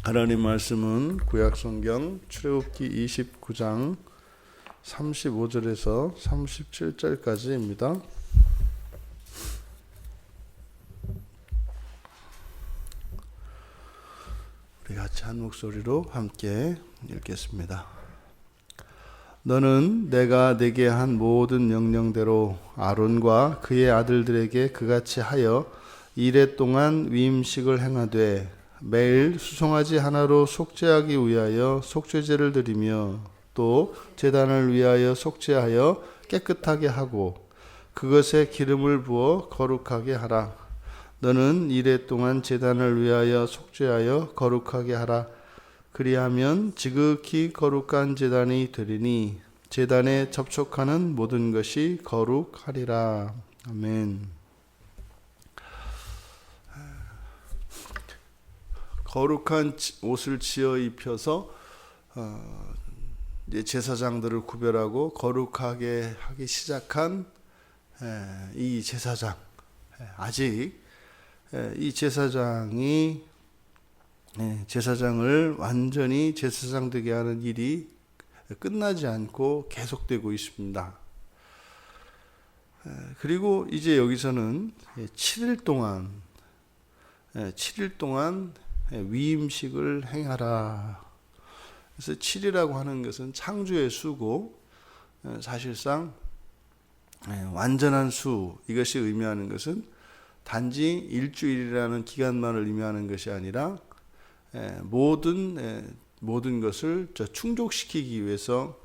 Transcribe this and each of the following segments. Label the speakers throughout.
Speaker 1: 하나님 말씀은 구약성경 출애굽기 29장 35절에서 37절까지입니다. 우리 같이 한 목소리로 함께 읽겠습니다. 너는 내가 네게 한 모든 명령대로 아론과 그의 아들들에게 그같이 하여 이레 동안 위임식을 행하되 매일 수송아지 하나로 속죄하기 위하여 속죄제를 드리며 또 제단을 위하여 속죄하여 깨끗하게 하고 그것에 기름을 부어 거룩하게 하라. 너는 이레 동안 제단을 위하여 속죄하여 거룩하게 하라. 그리하면 지극히 거룩한 제단이 되리니 제단에 접촉하는 모든 것이 거룩하리라. 아멘. 거룩한 옷을 지어 입혀서 이제 제사장들을 구별하고 거룩하게 하기 시작한 이 제사장, 아직 이 제사장이 제사장을 완전히 제사장 되게 하는 일이 끝나지 않고 계속되고 있습니다. 그리고 이제 여기서는 7일 동안 위임식을 행하라. 그래서 7이라고 하는 것은 창조의 수고, 사실상 완전한 수, 이것이 의미하는 것은 단지 일주일이라는 기간만을 의미하는 것이 아니라 모든 것을 충족시키기 위해서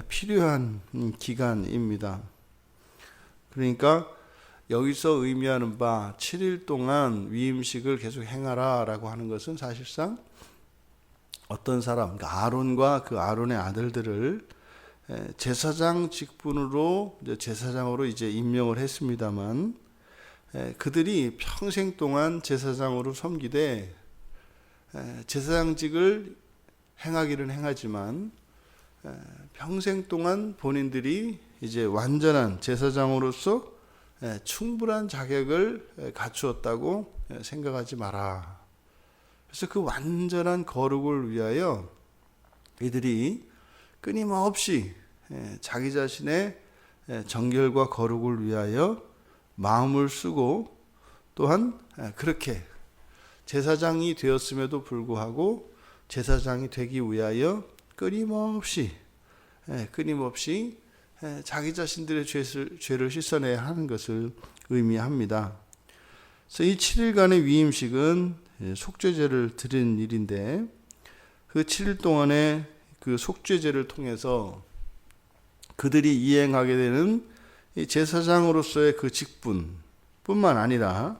Speaker 1: 필요한 기간입니다. 그러니까 여기서 의미하는 바 7일 동안 위임식을 계속 행하라 라고 하는 것은 사실상 어떤 사람, 그러니까 아론과 그 아론의 아들들을 제사장 직분으로 제사장으로 이제 임명을 했습니다만 그들이 평생 동안 제사장으로 섬기되 제사장직을 행하기는 행하지만 평생 동안 본인들이 이제 완전한 제사장으로서 충분한 자격을 갖추었다고 생각하지 마라. 그래서 그 완전한 거룩을 위하여 이들이 끊임없이 자기 자신의 정결과 거룩을 위하여 마음을 쓰고 또한 그렇게 제사장이 되었음에도 불구하고 제사장이 되기 위하여 끊임없이 자기 자신들의 죄를 씻어내야 하는 것을 의미합니다. 그래서 이 7일간의 위임식은 속죄제를 드리는 일인데 그 7일 동안의 그 속죄제를 통해서 그들이 이행하게 되는 이 제사장으로서의 그 직분뿐만 아니라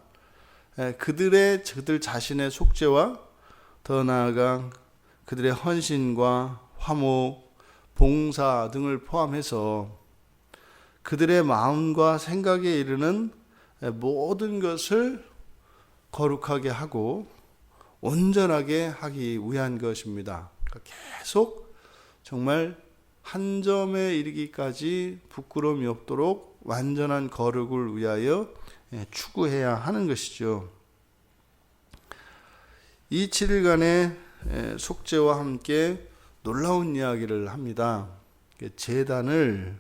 Speaker 1: 그들 자신의 속죄와 더 나아가 그들의 헌신과 화목, 봉사 등을 포함해서 그들의 마음과 생각에 이르는 모든 것을 거룩하게 하고 온전하게 하기 위한 것입니다. 계속 정말 한 점에 이르기까지 부끄러움이 없도록 완전한 거룩을 위하여 추구해야 하는 것이죠. 이 7일간의 속죄와 함께 놀라운 이야기를 합니다. 제단을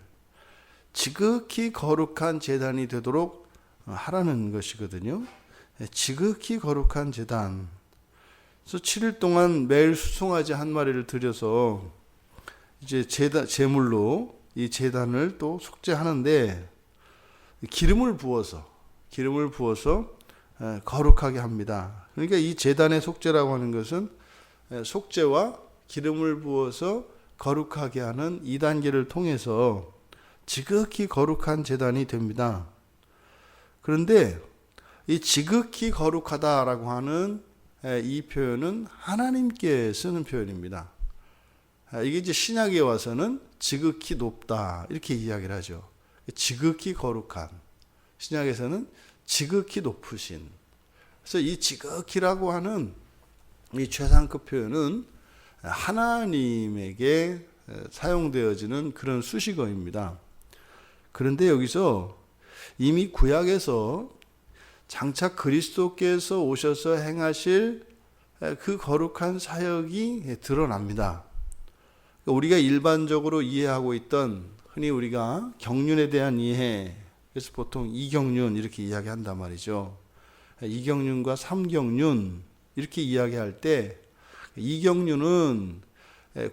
Speaker 1: 지극히 거룩한 제단이 되도록 하라는 것이거든요. 지극히 거룩한 제단. 그래서 7일 동안 매일 수송아지 한 마리를 들여서 이제 제물로 이 제단을 또 속죄하는데 기름을 부어서 거룩하게 합니다. 그러니까 이 제단의 속죄라고 하는 것은 속죄와 기름을 부어서 거룩하게 하는 2단계를 통해서 지극히 거룩한 제단이 됩니다. 그런데 이 지극히 거룩하다라고 하는 이 표현은 하나님께 쓰는 표현입니다. 이게 이제 신약에 와서는 지극히 높다 이렇게 이야기를 하죠. 지극히 거룩한, 신약에서는 지극히 높으신. 그래서 이 지극히라고 하는 이 최상급 표현은 하나님에게 사용되어지는 그런 수식어입니다. 그런데 여기서 이미 구약에서 장차 그리스도께서 오셔서 행하실 그 거룩한 사역이 드러납니다. 우리가 일반적으로 이해하고 있던 흔히 우리가 경륜에 대한 이해, 그래서 보통 이경륜 이렇게 이야기한단 말이죠. 이경륜과 삼경륜 이렇게 이야기할 때 이경륜은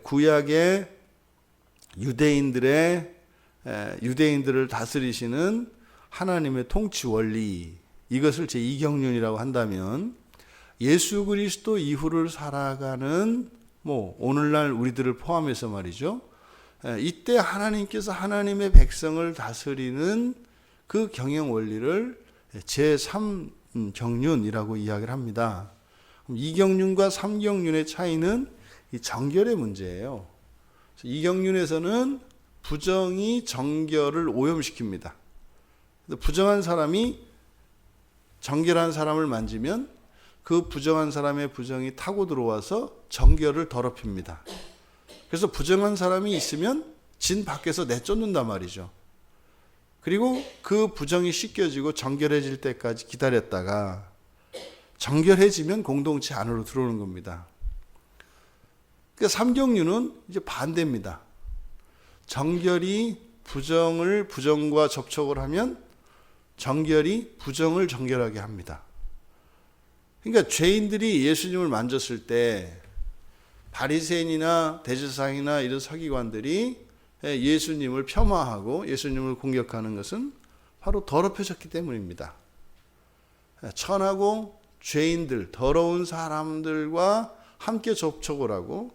Speaker 1: 구약의 유대인들을 다스리시는 하나님의 통치 원리, 이것을 제2경륜이라고 한다면 예수 그리스도 이후를 살아가는 오늘날 우리들을 포함해서 말이죠. 이때 하나님께서 하나님의 백성을 다스리는 그 경영 원리를 제3경륜이라고 이야기를 합니다. 이경륜과 삼경륜의 차이는 이 정결의 문제예요. 이경륜에서는 부정이 정결을 오염시킵니다. 부정한 사람이 정결한 사람을 만지면 그 부정한 사람의 부정이 타고 들어와서 정결을 더럽힙니다. 그래서 부정한 사람이 있으면 진 밖에서 내쫓는단 말이죠. 그리고 그 부정이 씻겨지고 정결해질 때까지 기다렸다가 정결해지면 공동체 안으로 들어오는 겁니다. 그러니까 삼경륜은 이제 반대입니다. 정결이 부정과 접촉을 하면 정결이 부정을 정결하게 합니다. 그러니까 죄인들이 예수님을 만졌을 때 바리새인이나 대제사장이나 이런 서기관들이 예수님을 폄하하고 예수님을 공격하는 것은 바로 더럽혀졌기 때문입니다. 천하고 죄인들, 더러운 사람들과 함께 접촉을 하고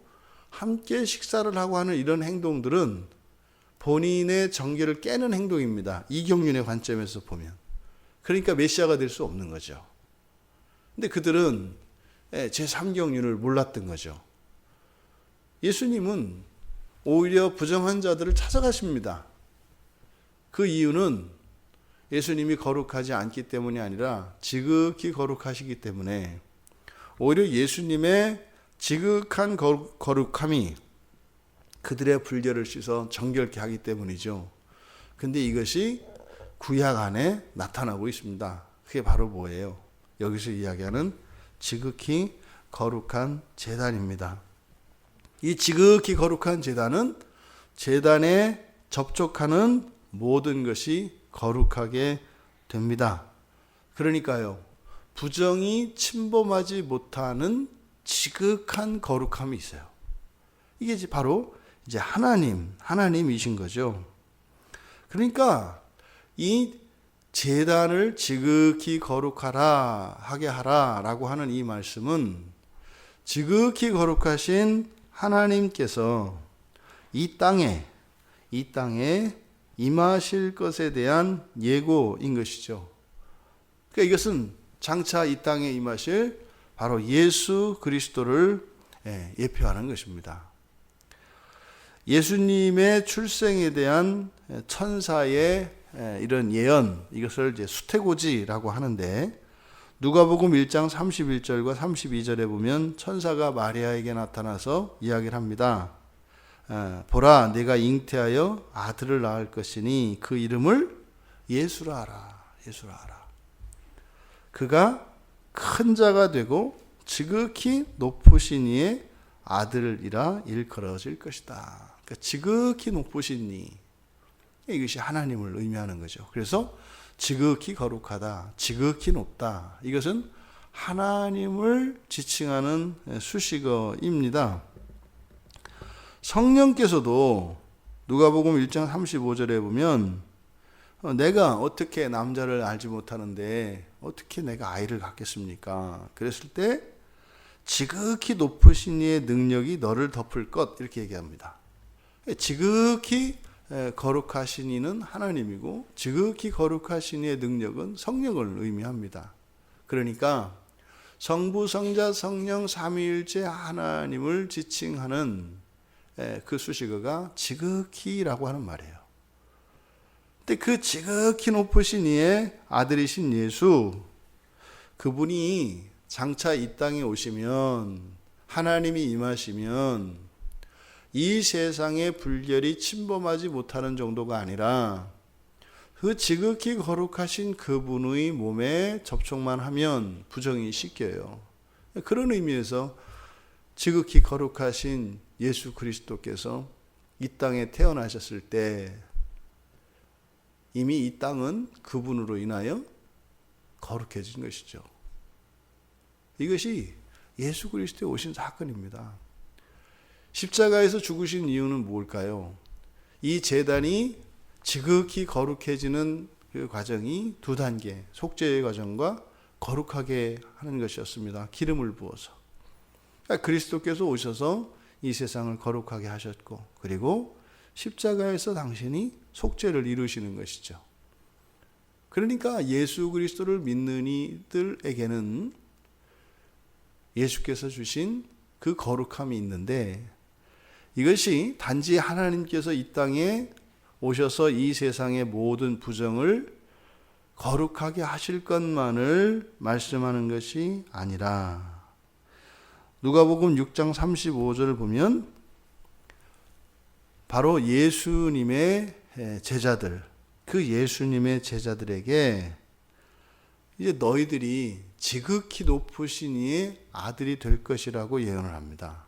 Speaker 1: 함께 식사를 하고 하는 이런 행동들은 본인의 정결을 깨는 행동입니다. 이경륜의 관점에서 보면. 그러니까 메시아가 될 수 없는 거죠. 근데 그들은 제3경륜을 몰랐던 거죠. 예수님은 오히려 부정한 자들을 찾아가십니다. 그 이유는 예수님이 거룩하지 않기 때문이 아니라 지극히 거룩하시기 때문에 오히려 예수님의 지극한 거룩함이 그들의 불결을 씻어 정결케 하기 때문이죠. 근데 이것이 구약 안에 나타나고 있습니다. 그게 바로 뭐예요? 여기서 이야기하는 지극히 거룩한 제단입니다. 이 지극히 거룩한 제단은 제단에 접촉하는 모든 것이 거룩하게 됩니다. 그러니까요, 부정이 침범하지 못하는 지극한 거룩함이 있어요. 이게 바로 이제 하나님이신 거죠. 그러니까 이 제단을 지극히 거룩하라 하게 하라라고 하는 이 말씀은 지극히 거룩하신 하나님께서 이 땅에 임하실 것에 대한 예고인 것이죠. 그러니까 이것은 장차 이 땅에 임하실 바로 예수 그리스도를 예표하는 것입니다. 예수님의 출생에 대한 천사의 이런 예언, 이것을 이제 수태고지라고 하는데 누가복음 1장 31절과 32절에 보면 천사가 마리아에게 나타나서 이야기를 합니다. 보라, 내가 잉태하여 아들을 낳을 것이니 그 이름을 예수라 하라. 그가 큰 자가 되고 지극히 높으신 이의 아들이라 일컬어질 것이다. 그러니까 지극히 높으신 이, 이것이 하나님을 의미하는 거죠. 그래서 지극히 거룩하다, 지극히 높다. 이것은 하나님을 지칭하는 수식어입니다. 성령께서도 누가복음 1장 35절에 보면 내가 어떻게 남자를 알지 못하는데 어떻게 내가 아이를 갖겠습니까? 그랬을 때 지극히 높으신 이의 능력이 너를 덮을 것, 이렇게 얘기합니다. 지극히 거룩하신 이는 하나님이고 지극히 거룩하신 이의 능력은 성령을 의미합니다. 그러니까 성부, 성자, 성령 삼위일체 하나님을 지칭하는 그 수식어가 지극히라고 하는 말이에요. 근데 그 지극히 높으신 이의 아들이신 예수, 그분이 장차 이 땅에 오시면, 하나님이 임하시면 이 세상의 불결이 침범하지 못하는 정도가 아니라 그 지극히 거룩하신 그분의 몸에 접촉만 하면 부정이 씻겨요. 그런 의미에서 지극히 거룩하신 예수 그리스도께서 이 땅에 태어나셨을 때 이미 이 땅은 그분으로 인하여 거룩해진 것이죠. 이것이 예수 그리스도의 오신 사건입니다. 십자가에서 죽으신 이유는 뭘까요? 이 제단이 지극히 거룩해지는 그 과정이 두 단계, 속죄의 과정과 거룩하게 하는 것이었습니다. 기름을 부어서. 그러니까 그리스도께서 오셔서 이 세상을 거룩하게 하셨고, 그리고 십자가에서 당신이 속죄를 이루시는 것이죠. 그러니까 예수 그리스도를 믿는 이들에게는 예수께서 주신 그 거룩함이 있는데, 이것이 단지 하나님께서 이 땅에 오셔서 이 세상의 모든 부정을 거룩하게 하실 것만을 말씀하는 것이 아니라, 누가복음 6장 35절을 보면 바로 예수님의 제자들, 그 예수님의 제자들에게 이제 너희들이 지극히 높으신 이의 아들이 될 것이라고 예언을 합니다.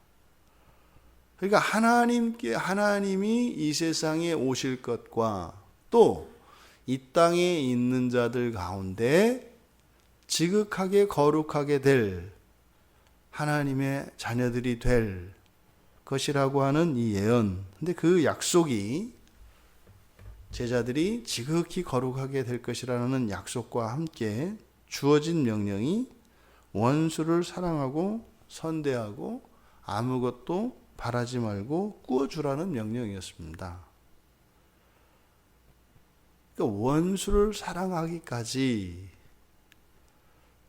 Speaker 1: 그러니까 하나님이 이 세상에 오실 것과 또 이 땅에 있는 자들 가운데 지극하게 거룩하게 될 하나님의 자녀들이 될 것이라고 하는 이 예언. 근데 그 약속이 제자들이 지극히 거룩하게 될 것이라는 약속과 함께 주어진 명령이 원수를 사랑하고 선대하고 아무것도 바라지 말고 꾸어주라는 명령이었습니다. 그러니까 원수를 사랑하기까지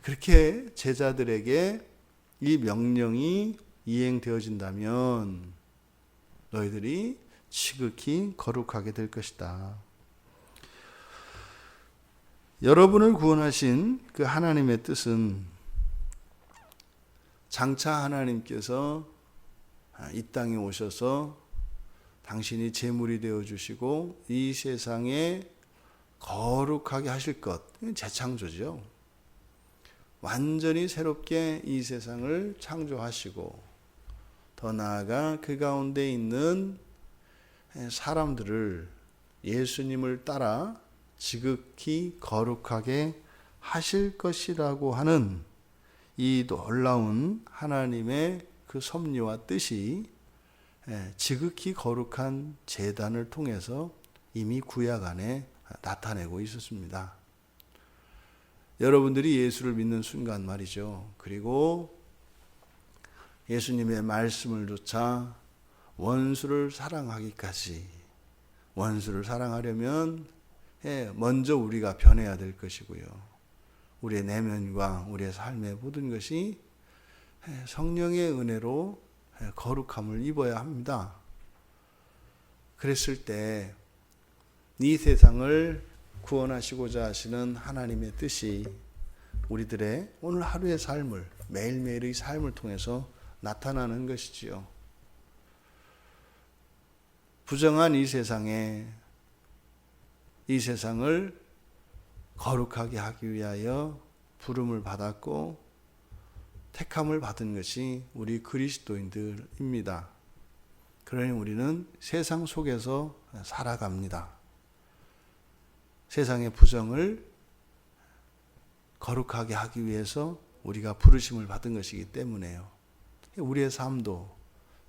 Speaker 1: 그렇게 제자들에게 이 명령이 이행되어진다면 너희들이 지극히 거룩하게 될 것이다. 여러분을 구원하신 그 하나님의 뜻은 장차 하나님께서 이 땅에 오셔서 당신이 제물이 되어주시고 이 세상에 거룩하게 하실 것, 재창조죠. 완전히 새롭게 이 세상을 창조하시고 더 나아가 그 가운데 있는 사람들을 예수님을 따라 지극히 거룩하게 하실 것이라고 하는 이 놀라운 하나님의 그 섭리와 뜻이 지극히 거룩한 제단을 통해서 이미 구약 안에 나타내고 있었습니다. 여러분들이 예수를 믿는 순간 말이죠. 그리고 예수님의 말씀을 좇아 원수를 사랑하기까지, 원수를 사랑하려면 먼저 우리가 변해야 될 것이고요. 우리의 내면과 우리의 삶의 모든 것이 성령의 은혜로 거룩함을 입어야 합니다. 그랬을 때 이 세상을 구원하시고자 하시는 하나님의 뜻이 우리들의 오늘 하루의 삶을, 매일매일의 삶을 통해서 나타나는 것이지요. 부정한 이 세상에 이 세상을 거룩하게 하기 위하여 부름을 받았고 택함을 받은 것이 우리 그리스도인들입니다. 그러니 우리는 세상 속에서 살아갑니다. 세상의 부정을 거룩하게 하기 위해서 우리가 부르심을 받은 것이기 때문에요. 우리의 삶도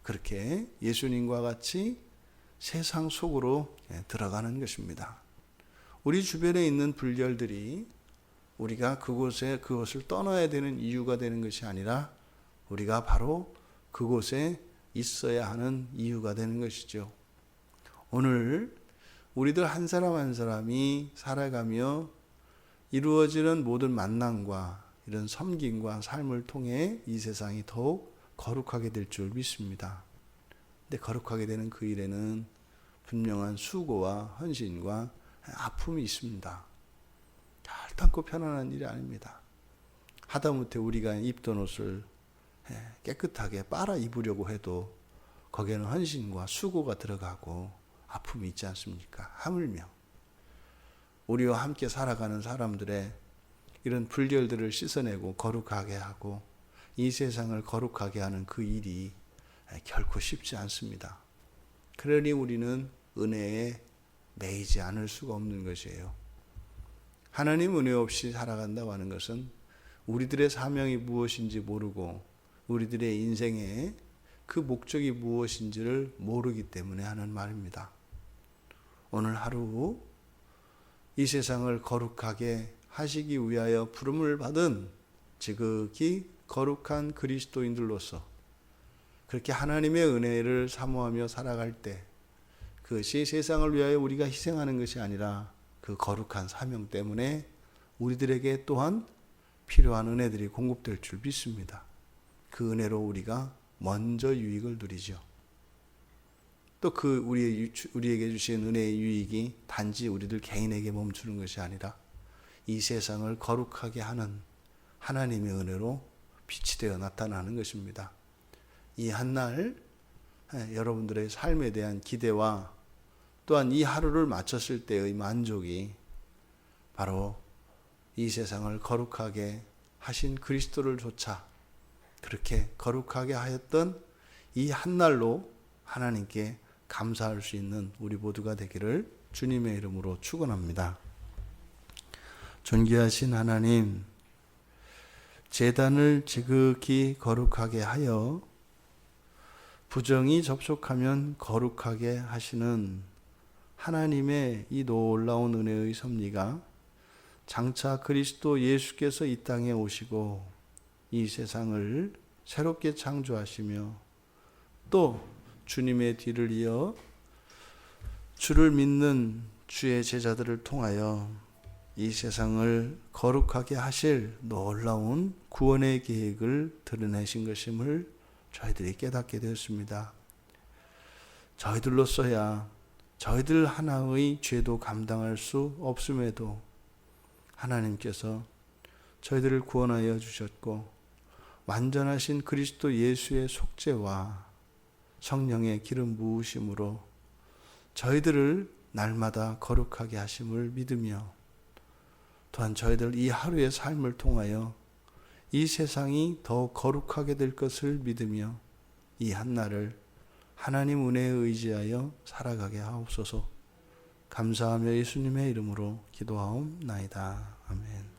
Speaker 1: 그렇게 예수님과 같이 세상 속으로 들어가는 것입니다. 우리 주변에 있는 불결들이 우리가 그것을 떠나야 되는 이유가 되는 것이 아니라 우리가 바로 그곳에 있어야 하는 이유가 되는 것이죠. 오늘 우리들 한 사람 한 사람이 살아가며 이루어지는 모든 만남과 이런 섬김과 삶을 통해 이 세상이 더욱 거룩하게 될 줄 믿습니다. 근데 거룩하게 되는 그 일에는 분명한 수고와 헌신과 아픔이 있습니다. 결단코 편안한 일이 아닙니다. 하다못해 우리가 입던 옷을 깨끗하게 빨아 입으려고 해도 거기에는 헌신과 수고가 들어가고 아픔이 있지 않습니까? 하물며 우리와 함께 살아가는 사람들의 이런 불결들을 씻어내고 거룩하게 하고 이 세상을 거룩하게 하는 그 일이 결코 쉽지 않습니다. 그러니 우리는 은혜에 매이지 않을 수가 없는 것이에요. 하나님 은혜 없이 살아간다고 하는 것은 우리들의 사명이 무엇인지 모르고 우리들의 인생의 그 목적이 무엇인지를 모르기 때문에 하는 말입니다. 오늘 하루 이 세상을 거룩하게 하시기 위하여 부름을 받은 지극히 거룩한 그리스도인들로서 그렇게 하나님의 은혜를 사모하며 살아갈 때 그것이 세상을 위하여 우리가 희생하는 것이 아니라 그 거룩한 사명 때문에 우리들에게 또한 필요한 은혜들이 공급될 줄 믿습니다. 그 은혜로 우리가 먼저 유익을 누리죠. 또 그 우리에게 주신 은혜의 유익이 단지 우리들 개인에게 멈추는 것이 아니라 이 세상을 거룩하게 하는 하나님의 은혜로 빛이 되어 나타나는 것입니다. 이 한날 여러분들의 삶에 대한 기대와 또한 이 하루를 마쳤을 때의 만족이 바로 이 세상을 거룩하게 하신 그리스도를 조차 그렇게 거룩하게 하였던 이 한날로 하나님께 감사할 수 있는 우리 모두가 되기를 주님의 이름으로 축원합니다. 존귀하신 하나님, 제단을 지극히 거룩하게 하여 부정이 접촉하면 거룩하게 하시는 하나님의 이 놀라운 은혜의 섭리가 장차 그리스도 예수께서 이 땅에 오시고 이 세상을 새롭게 창조하시며 또 주님의 뒤를 이어 주를 믿는 주의 제자들을 통하여 이 세상을 거룩하게 하실 놀라운 구원의 계획을 드러내신 것임을 저희들이 깨닫게 되었습니다. 저희들로서야 저희들 하나의 죄도 감당할 수 없음에도 하나님께서 저희들을 구원하여 주셨고 완전하신 그리스도 예수의 속죄와 성령의 기름 부으심으로 저희들을 날마다 거룩하게 하심을 믿으며 또한 저희들 이 하루의 삶을 통하여 이 세상이 더 거룩하게 될 것을 믿으며 이 한날을 하나님 은혜에 의지하여 살아가게 하옵소서. 감사하며 예수님의 이름으로 기도하옵나이다. 아멘.